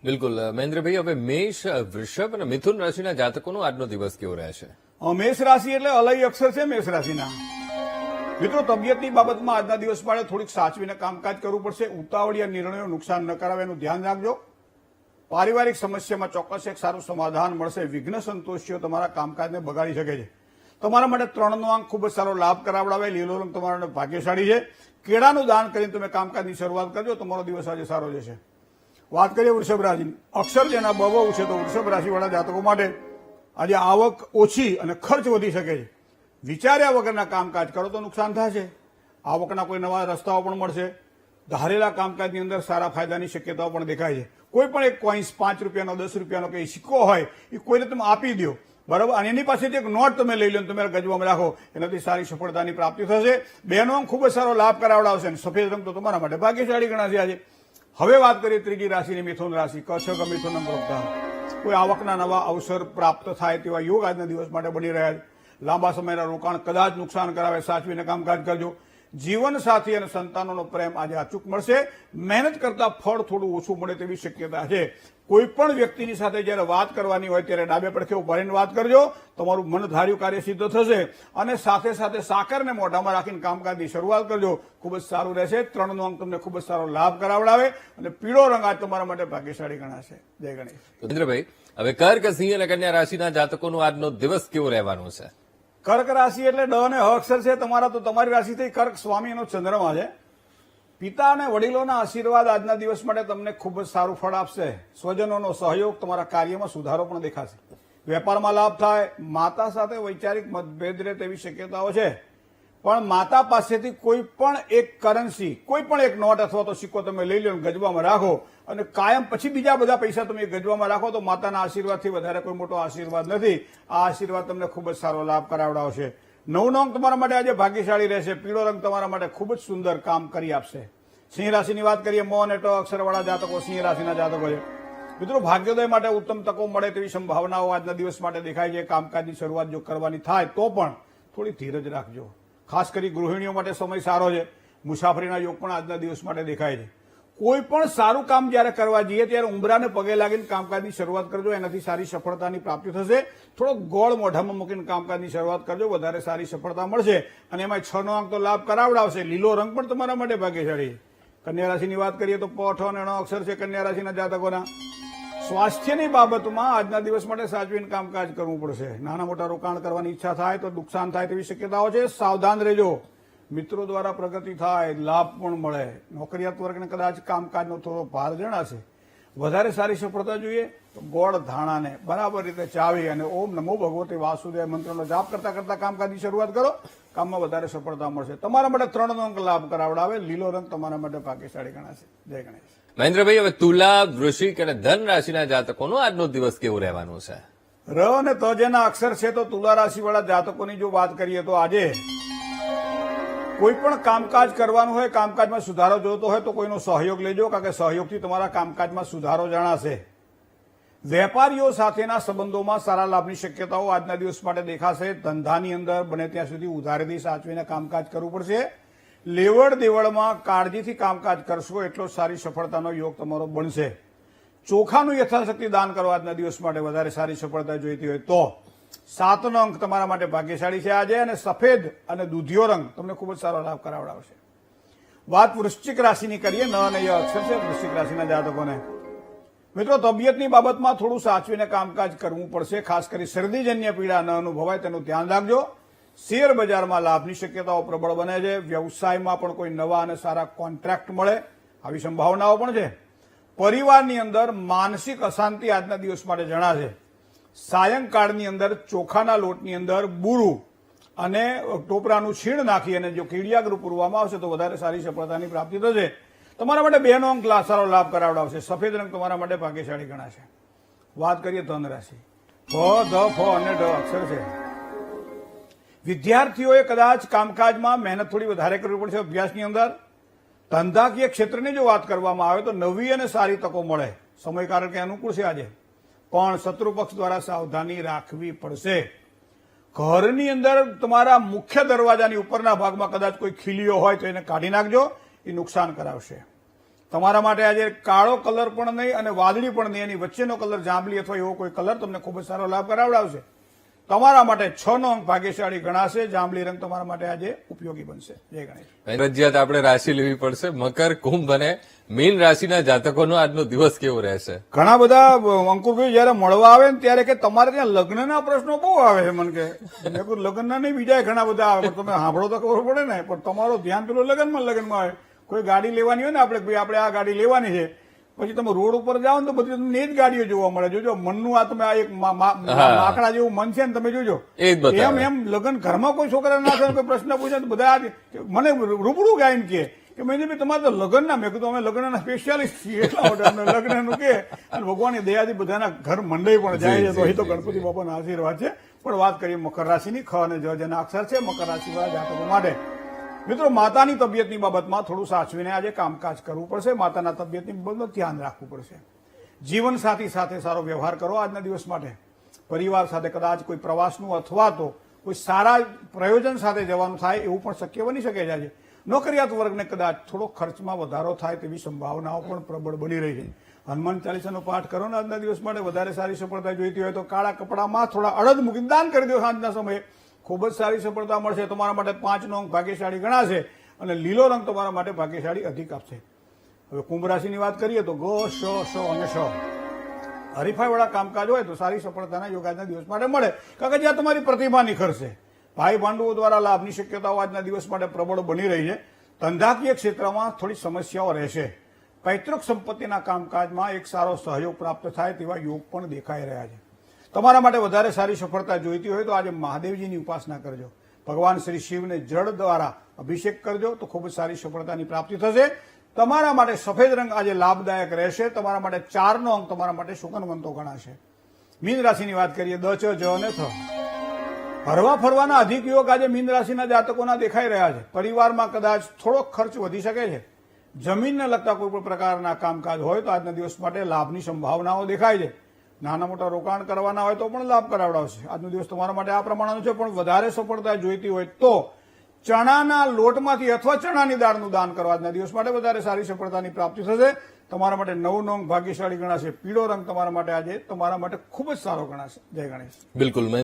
બિલકુલ મહેન્દ્રભાઈ, હવે મેષ, વૃષભ અને મિથુન રાશિના જાતકોનો આજનો દિવસ કેવો રહેશે? મેષ રાશિ એટલે અલય અક્ષર છે મેષ રાશિના. મિત્રો, તબિયતની બાબતમાં આજના દિવસ માટે થોડીક સાચવીને કામકાજ કરવું પડશે. ઉતાવળિયા નિર્ણયો નુકસાન ન કરાવે એનું ધ્યાન રાખજો. પારિવારિક સમસ્યામાં ચોક્કસ એક સારું સમાધાન મળશે. વિઘ્ન સંતોષીઓ તમારા કામકાજને બગાડી શકે છે. તમારા માટે 3 નો અંક ખૂબ જ સારો લાભ કરાવડાવે. લીલો રંગ તમારા માટે ભાગ્યશાળી છે. કેળાનું દાન કરીને તમે કામકાજની શરૂઆત કરજો. તમારો દિવસ આજે સારો જશે. વાત કરીએ વૃષભ રાશિની. અક્ષર જેના બહુ છે તો વૃષભ રાશિવાળા જાતકો માટે આજે આવક ઓછી અને ખર્ચ વધી શકે છે. વિચાર્યા વગરના કામકાજ કરો તો નુકસાન થશે. આવકના કોઈ નવા રસ્તાઓ પણ મળશે. ધારેલા કામકાજની અંદર સારા ફાયદાની શક્યતાઓ પણ દેખાય છે. કોઈ પણ એક કોઈન્સ 5 રૂપિયાનો 10 રૂપિયાનો કે સિક્કો હોય એ કોઈને તમે આપી દો, બરાબર, અને એની પાસેથી એક નોટ તમે લઈ લો અને તમે ગજવામાં રાખો. એનાથી સારી સફળતાની પ્રાપ્તિ થશે. બેનો અંક ખૂબ જ સારો લાભ કરાવડાવશે અને સફેદ રંગ તો તમારા માટે ભાગ્યશાળી ગણાશે આજે. હવે વાત કરીએ ત્રીજી રાશિની મિથુન રાશિ. કચ્છ કે મિથુન પ્રવૃત્તિ. કોઈ આવકના નવા અવસર પ્રાપ્ત થાય તેવા યોગ આજના દિવસ માટે બની રહ્યા છે. લાંબા સમયના રોકાણ કદાચ નુકસાન કરાવે. સાચવીને કામકાજ કરજો. જીવન સાથી અને સંતાનોનો પ્રેમ આજે અચૂક મળશે. મહેનત કરતા ફળ થોડું ઓછું મળે તેવી શક્યતા છે. કોઈ પણ વ્યક્તિની સાથે જયારે વાત કરવાની હોય ત્યારે ડાબે પડખે ઉભારીને વાત કરજો. તમારું મન ધાર્યું કાર્ય સિદ્ધ થશે. અને સાથે સાથે સાકરને મોઢામાં રાખીને કામકાજની શરૂઆત કરજો. ખૂબ જ સારું રહેશે. 3 નો અંક તમને ખૂબ જ સારો લાભ કરાવડાવે અને પીળો રંગ આજ તમારા માટે ભાગ્યશાળી ગણાશે. જય ગણેશ. મહેન્દ્રભાઈ, હવે કર્ક, સિંહ અને કન્યા રાશિના જાતકોનો આજનો દિવસ કેવો રહેવાનો છે? કર્ક રાશિ એટલે ડ અને હ અક્ષર છે તમારા. તો તમારી રાશિ થઈ કર્ક. સ્વામી એનો ચંદ્રમા છે. પિતા અને વડીલોના આશીર્વાદ આજના દિવસ માટે તમને ખૂબ જ સારું ફળ આપશે. સ્વજનોનો સહયોગ, તમારા કાર્યમાં સુધારો પણ દેખાશે. વેપારમાં લાભ થાય. માતા સાથે વૈચારિક મતભેદ રહે તેવી શક્યતાઓ છે. પણ માતા પાસેથી કોઈ પણ એક કરન્સી, કોઈ પણ એક નોટ અથવા તો સિક્કો તમે લઈ લો અને ગજવામાં રાખો અને કાયમ પછી બીજા બધા પૈસા તમે ગજવામાં રાખો તો માતાના આશીર્વાદથી વધારે કોઈ મોટો આશીર્વાદ નથી. આ આશીર્વાદ તમને ખૂબ જ સારો લાભ કરાવડાવશે. 9 નો અંક તમારા માટે આજે ભાગ્યશાળી રહેશે. પીળો રંગ તમારા માટે ખૂબ જ સુંદર કામ કરી આપશે. સિંહ રાશિની વાત કરીએ. મ અને ટ અક્ષરવાળા જાતકો સિંહ રાશિના જાતકો છે. મિત્રો, ભાગ્યોદય માટે ઉત્તમ તકો મળે તેવી સંભાવનાઓ આજના દિવસ માટે દેખાય છે. કામકાજની શરૂઆત જો કરવાની થાય તો પણ થોડી ધીરજ રાખજો. ખાસ કરી ગૃહિણીઓ માટે સમય સારો છે. મુસાફરીના યોગ પણ આજના દિવસ માટે દેખાય છે. કોઈ પણ સારું કામ જયારે કરવા જઈએ ત્યારે ઉંબરાને પગે લાગીને કામકાજની શરૂઆત કરજો. એનાથી સારી સફળતાની પ્રાપ્તિ થશે. થોડો ગોળ મોઢામાં મૂકીને કામકાજની શરૂઆત કરજો. વધારે સારી સફળતા મળશે. અને એમાં 6 નો અંક તો લાભ કરાવડાવશે. લીલો રંગ પણ તમારા માટે ભાગ્યશાળી. કન્યા રાશિની વાત કરીએ તો પ, ઠ અને ણ અક્ષર છે કન્યા રાશિના જાતકોના. સ્વાસ્થ્યની બાબતમાં આજના દિવસ માટે સાચવીને કામકાજ કરવું પડશે. નાના મોટા રોકાણ કરવાની ઈચ્છા થાય તો નુકસાન થાય તેવી શક્યતાઓ છે. સાવધાન રહેજો. મિત્રો દ્વારા પ્રગતિ થાય, લાભ પણ મળે. નોકરિયાત વર્ગને કદાચ કામકાજનો થોડો ભાર જણાશે. વધારે સારી સફળતા જોઈએ તો ગોળ ધાણાને બરાબર રીતે ચાવી અને ઓમ નમો ભગવતે વાસુદેવ મંત્રનો જાપ કરતા કરતા કામકાજની શરૂઆત કરો. કામમાં વધારે સફળતા મળશે. તમારા માટે 3 નો અંક લાભ કરાવડાવે. લીલો રંગ તમારા માટે ભાગ્યશાળી ગણાશે. જય ગણેશ. મહેન્દ્રભાઈ, હવે તુલા, વૃશ્ચિક અને ધન રાશિના જાતકોનો આજનો દિવસ કેવો રહેવાનો છે? ર અને ત જેના અક્ષર છે તો તુલા રાશિવાળા જાતકોની જો વાત કરીએ તો આજે કોઈ પણ કામકાજ કરવાનું હોય, કામકાજમાં સુધારો જોતો હોય તો કોઈનો સહયોગ લેજો. કારણ કે સહયોગથી તમારા કામકાજમાં સુધારો જણાશે. વેપારીઓ સાથેના સંબંધોમાં સારા લાભની શક્યતાઓ આજના દિવસ માટે દેખાશે. ધંધાની અંદર બને ત્યાં સુધી ઉધારેથી સાચવીને કામકાજ કરવું પડશે. લેવડ દેવડમાં કાળજીથી કામકાજ કરશો એટલો સારી સફળતાનો યોગ તમારો બનશે. ચોખાનું યથાશક્તિ દાન કરો આજના દિવસ માટે. વધારે સારી સફળતા જોઈતી હોય તો 7 નો અંક તમારા માટે ભાગ્યશાળી છે આજે. અને સફેદ અને દૂધિયો રંગ તમને ખૂબ જ સારો લાભ કરાવડાવશે. વાત વૃશ્ચિક રાશિની કરીએ. ન અને ય અક્ષર છે વૃશ્ચિક રાશિના જાતકોને. મિત્રો, તબિયતની બાબતમાં થોડું સાચવીને કામકાજ કરવું પડશે. ખાસ કરી શરદીજન્ય પીડા ન અનુભવાય તેનું ધ્યાન રાખજો. શેર બજારમાં લાભની શક્યતાઓ પ્રબળ બને છે. વ્યવસાયમાં પણ કોઈ નવા અને સારા કોન્ટ્રાક્ટ મળે આવી સંભાવનાઓ પણ છે. પરિવારની અંદર માનસિક અશાંતિ આજના દિવસ માટે જણાશે. સાયંકાળની અંદર ચોખાના લોટની અંદર બુરું અને ટોપરાનું છીણ નાખી અને જો કીડિયાગૃહ પૂરવામાં આવશે તો વધારે સારી સફળતાની પ્રાપ્તિ થશે. તમારા માટે 2 નો અંક સારો લાભ કરાવડાવશે. સફેદ રંગ તમારા માટે ભાગ્યશાળી ગણાશે. વાત કરીએ ધન રાશિ. ફ, ધ, ફ અને ઢ અક્ષર છે. વિદ્યાર્થીઓએ કદાચ કામકાજમાં મહેનત થોડી વધારે કરવી પડશે. અભ્યાસની અંદર ધંધાકીય ક્ષેત્રની જો વાત કરવામાં આવે તો નવી અને સારી તકો મળે. સમય કારણ કે અનુકૂળ છે આજે. પણ શત્રુ પક્ષ દ્વારા સાવધાની રાખવી પડશે. ઘરની અંદર તમારા મુખ્ય દરવાજાની ઉપરના ભાગમાં કદાચ કોઈ ખીલીઓ હોય તો એને કાઢી નાખજો. એ નુકસાન કરાવશે. તમારા માટે આજે કાળો કલર પણ નહીં અને વાદળી પણ નહીં, એની વચ્ચેનો કલર જાંબલી અથવા એવો કોઈ કલર તમને ખૂબ જ સારો લાભ કરાવડાવશે. તમારા માટે 6 નો અંક ભાગ્યશાળી ગણાશે. જાંબલી રંગ તમારા માટે આજે ઉપયોગી બનશે. જય ગણેશ. ફરજિયાત આપણે રાશિ લેવી પડશે. મકર, કુંભ અને મીન રાશિના જાતકોનો આજનો દિવસ કેવો રહેશે? ઘણા બધા અંકુરભાઈ જયારે મળવા આવે ને ત્યારે કે તમારે ત્યાં લગ્નના પ્રશ્નો બહુ આવે છે. મને કે મેં કહ્યું લગ્નના નહીં, બીજા ઘણા બધા આવે, પણ તમે સાંભળો તો ખબર પડે ને. પણ તમારું ધ્યાન પેલું લગ્નમાં આવે. કોઈ ગાડી લેવાની હોય ને આપણે આ ગાડી લેવાની છે, પછી તમે રોડ ઉપર જાઓ ને તો બધી તમને એ જ ગાડીઓ જોવા મળે. જોજો મનનું આ તમે આ એક આંકડા જેવું મન છે ને, તમે જોજો એમ લગ્ન ઘરમાં કોઈ છોકરા ના થાય કોઈ પ્રશ્ન પૂછે તો બધા મને રૂબરૂ ગાઈને કે મેં ભાઈ તમારે તો લગ્ન ના, મેં કીધું અમે લગ્નના સ્પેશિયાલિસ્ટ છીએ એટલા માટે અમને લગ્નનું કે, અને ભગવાનની દયાથી બધાના ઘર મંડાઈ પણ જાય છે. તો અહીં તો ગણપતિ બાપાના આશીર્વાદ છે. પણ વાત કરીએ મકર રાશિની. ખ અને જ જેના અક્ષર છે મકર રાશિવાળા જાતકો માટે મિત્રો, માતાની તબિયતની બાબતમાં થોડું સાચવીને આજે કામકાજ કરવું પડશે. માતાના તબિયતની બાબતનું ધ્યાન રાખવું પડશે. જીવનસાથી સાથે સારો વ્યવહાર કરો આજના દિવસ માટે. પરિવાર સાથે કદાચ કોઈ પ્રવાસનું અથવા તો કોઈ સારા પ્રયોજન સાથે જવાનું થાય એવું પણ શક્ય બની શકે છે. આજે નોકરિયાત વર્ગને કદાચ થોડો ખર્ચમાં વધારો થાય તેવી સંભાવનાઓ પણ પ્રબળ બની રહી છે. હનુમાન ચાલીસાનો પાઠ કરો ને આજના દિવસ માટે વધારે સારી સફળતા જોઈતી હોય તો કાળા કપડામાં થોડા અડદ મૂકીને દાન કરી દો સાંજના સમયે. ખૂબ જ સારી સફળતા મળશે. તમારા માટે 5 નો અંક ભાગ્યશાળી ગણાશે અને લીલો રંગ તમારા માટે ભાગ્યશાળી અધિક આપશે. હવે કુંભ રાશિની વાત કરીએ તો ગ, શ અને શ હરીફાઈવાળા કામકાજ હોય તો સારી સફળતાના યોગ આજના દિવસ માટે મળે, કારણ કે જ્યાં તમારી પ્રતિભા નિખરશે. ભાઈ ભાંડુઓ દ્વારા લાભની શક્યતાઓ આજના દિવસ માટે પ્રબળ બની રહી છે. ધંધાકીય ક્ષેત્રમાં થોડી સમસ્યાઓ રહેશે. પૈતૃક સંપત્તિના કામકાજમાં એક સારો સહયોગ પ્રાપ્ત થાય તેવા યોગ પણ દેખાઈ રહ્યા છે. તમારા માટે વધારે સારી સફળતા જોઈતી હોય તો આજે મહાદેવજીની ઉપાસના કરજો. ભગવાન શ્રી શિવને જળ દ્વારા અભિષેક કરજો તો ખૂબ જ સારી સફળતાની પ્રાપ્તિ થશે. તમારા માટે સફેદ રંગ આજે લાભદાયક રહેશે. તમારા માટે 4 નો અંક તમારા માટે સુગંધવંતો ગણાશે. મીન રાશિની વાત કરીએ. દ, ચ, જ અને થ હરવા ફરવાના અધિક યોગ આજે મીન રાશિના જાતકોના દેખાઈ રહ્યા છે. પરિવારમાં કદાચ થોડો ખર્ચ વધી શકે છે. જમીનને લગતા કોઈ પણ પ્રકારના કામકાજ હોય તો આજના દિવસ માટે લાભની સંભાવનાઓ દેખાય છે. નાના મોટા રોકાણ કરવાના હોય તો પણ લાભ કરાવડાવશે. આજનો દિવસ તમારા માટે આ પ્રમાણેનો છે. પણ વધારે સફળતા જોઈતી હોય તો ચણાના લોટમાંથી અથવા ચણાની દાળનું દાન કરવા આજના દિવસ માટે વધારે સારી સફળતાની પ્રાપ્તિ થશે. તમારા માટે 9 નો અંક ભાગ્યશાળી ગણાશે. પીળો રંગ તમારા માટે આજે તમારા માટે ખૂબ જ સારો ગણાશે. જય ગણેશ. બિલકુલ.